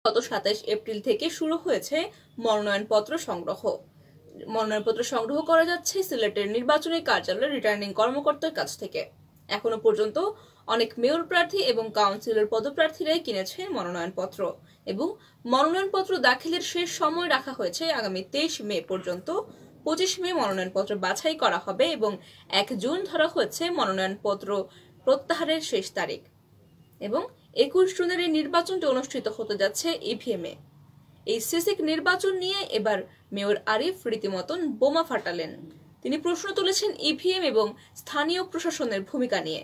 গত 27 এপ্রিল থেকে শুরু হয়েছে মনোনয়নপত্র সংগ্রহ। মনোনয়নপত্র সংগ্রহ করা যাচ্ছে সিলেটের নির্বাচনী কার্যালয়ের রিটার্নিং কর্মকর্তার কাছ থেকে। এখনো পর্যন্ত অনেক মেয়র প্রার্থী এবং কাউন্সিলর পদপ্রার্থীরাই কিনেছে মনোনয়নপত্র এবং মনোনয়নপত্র দাখিলের শেষ সময় রাখা হয়েছে আগামী 23 মে পর্যন্ত। 25 মে মনোনয়নপত্র বাছাই করা হবে এবং 1 জুন ধরা হয়েছে মনোনয়নপত্র প্রত্যাহারের শেষ তারিখ এবং 21 জুনের এই নির্বাচনটি অনুষ্ঠিত হতে যাচ্ছে ইভিএমে। এই সিসিক নির্বাচন নিয়ে এবার মেয়র আরিফ রীতিমতন বোমা ফাটালেন। তিনি প্রশ্ন তুলেছেন ইভিএম এবং স্থানীয় প্রশাসনের ভূমিকা নিয়ে।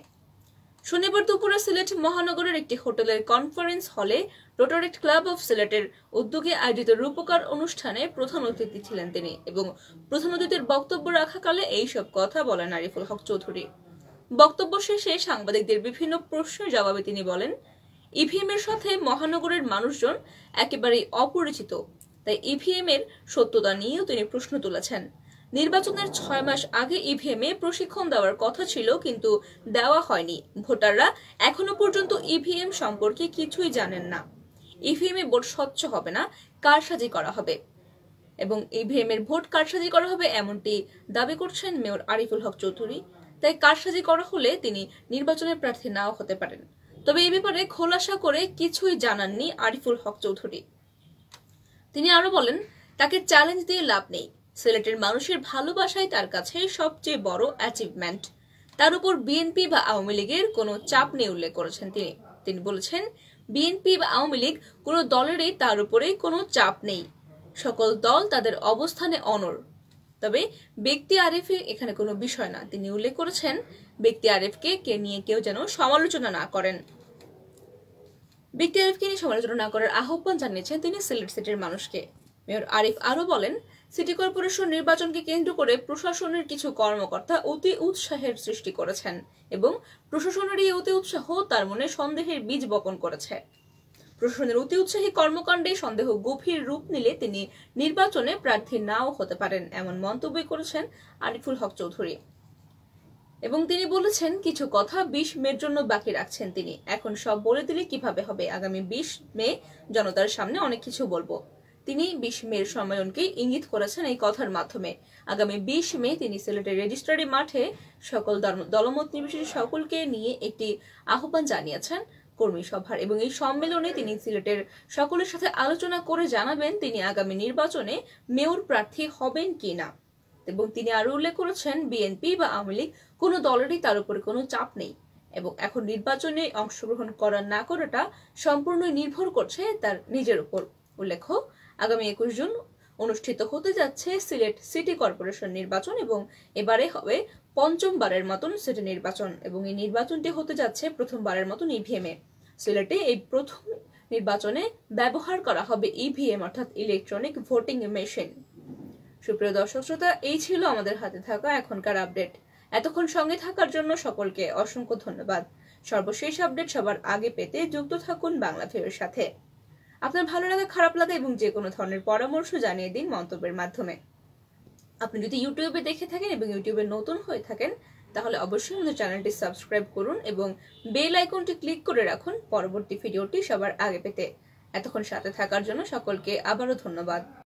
শনিবার দুপুরে সিলেট মহানগরের একটি হোটেলের কনফারেন্স হলে রোটারেক্ট ক্লাব অফ সিলেটের উদ্যোগে আয়োজিত রূপকার অনুষ্ঠানে প্রধান অতিথি ছিলেন তিনি এবং প্রধান অতিথির বক্তব্য রাখাকালে এইসব কথা বলেন আরিফুল হক চৌধুরী। বক্তব্য শেষে সাংবাদিকদের বিভিন্ন প্রশ্নের জবাবে তিনি বলেন, ইভিএম এর সাথে মহানগরের মানুষজন একেবারেই অপরিচিত, তাই ইভিএম এর সত্যতা নিয়েও তিনি প্রশ্ন তুলেছেন। নির্বাচনের 6 মাস আগে ইভিএম এ প্রশিক্ষণ দেওয়ার কথা ছিল, কিন্তু দেওয়া হয়নি। ভোটাররা এখনো পর্যন্ত ইভিএম সম্পর্কে কিছুই জানেন না। ইভিএম এ ভোট স্বচ্ছ হবে না, কারসাজি করা হবে এবং ইভিএম এর ভোট কারসাজি করা হবে এমনটি দাবি করছেন মেয়র আরিফুল হক চৌধুরী। তাই কারসাজি করা হলে তিনি নির্বাচনের প্রার্থী নাও হতে পারেন। তবে এই ব্যাপারে খোলাসা করে কিছুই জানাননি আরিফুল হক চৌধুরী। তিনি আরো বলেন, তাকে চ্যালেঞ্জ দিয়ে লাভ নেই। সিলেটের মানুষের ভালোবাসাই তার কাছে সবচেয়ে বড় অ্যাচিভমেন্ট। তার উপর বিএনপি বা আওয়ামী লীগের কোনো চাপ নেই উল্লেখ করেছেন তিনি বলেছেন, বিএনপি বা আওয়ামী লীগ কোনো দলেরই তার উপরে কোনো চাপ নেই। সকল দল তাদের অবস্থানে অনড়। তবে ব্যক্তি আরিফে এখানে কোনো বিষয় না। তিনি উল্লেখ করেছেন, ব্যক্তি আরিফকে নিয়ে কেউ যেন সমালোচনা না করেন। ব্যক্তি আরিফকে নিয়ে সমালোচনা না করার আহ্বান জানিয়েছেন তিনি সিলেট সিটির মানুষকে। মেয়র আরিফ আরো বলেন, সিটি কর্পোরেশন নির্বাচনকে কেন্দ্র করে প্রশাসনের কিছু কর্মকর্তা অতি উৎসাহের সৃষ্টি করেছেন এবং প্রশাসনের এই অতি উৎসাহ তার মনে সন্দেহের বীজ বপন করেছে। প্রশাসনের অতি উৎসাহী কর্মকাণ্ডে সন্দেহ গভীর রূপ নিলে তিনি নির্বাচনে প্রার্থী নাও হতে পারেন, এমন মন্তব্য করেছেন আরিফুল হক চৌধুরী। এবং তিনি বলেছেন, কিছু কথা 20 মের জন্য বাকি রাখছেন তিনি। এখন সব বলে দিলে কিভাবে হবে? আগামী 20 মে জনতার সামনে অনেক কিছু বলবো। তিনি 20 মের সম্মেলনকে ইঙ্গিত করেছেন এই কথার মাধ্যমে। আগামী 20 মে তিনি সিলেটের রেজিস্ট্রারি মাঠে সকল দলমত নির্বিশেষে সকলকে নিয়ে একটি আহ্বান জানিয়েছেন কর্মী সভার এবং এই সম্মেলনে তিনি সিলেটের সকলের সাথে আলোচনা করে জানাবেন তিনি আগামী নির্বাচনে মেয়র প্রার্থী হবেন কিনা। এবং তিনি আরো উল্লেখ করেছেন, বিএনপি বা আওয়ামী লীগ কোনো দলেরই তার উপরে কোনো চাপ নেই এবং এখন নির্বাচনে অংশগ্রহণ করা না করাটা সম্পূর্ণ নির্ভর করছে তার নিজের উপর। উল্লেখ্য, আগামী 21 জুন অনুষ্ঠিত হতে যাচ্ছে সিলেট সিটি কর্পোরেশন নির্বাচন এবং এবারে হবে 5মবারের মতন সিটি নির্বাচন এবং এই নির্বাচনটি হতে যাচ্ছে প্রথমবারের মতন ইভিএম-এ। সিলেটে এই প্রথম নির্বাচনে ব্যবহার করা হবে ইভিএম অর্থাৎ ইলেকট্রনিক ভোটিং মেশিন। সুপ্রিয় দর্শক শ্রোতা, এই ছিল আমাদের হাতে থাকা এখনকার আপডেট। এতক্ষণ সঙ্গে থাকার জন্য সকলকে অসংখ্য ধন্যবাদ। সর্বশেষ আপডেট সবার আগে পেতে যুক্ত থাকুন বাংলাভিউয়ের সাথে। আপনার ভালো লাগা, খারাপ লাগা এবং যে কোনো ধরনের পরামর্শ জানিয়ে দিন মন্তব্যের মাধ্যমে। আপনি যদি ইউটিউবে দেখে থাকেন এবং ইউটিউবে নতুন হয়ে থাকেন তাহলে অবশ্যই আমাদের চ্যানেলটি সাবস্ক্রাইব করুন এবং বেল আইকনটি ক্লিক করে রাখুন পরবর্তী ভিডিওটি সবার আগে পেতে। এতক্ষণ সাথে থাকার জন্য সকলকে আবারও ধন্যবাদ।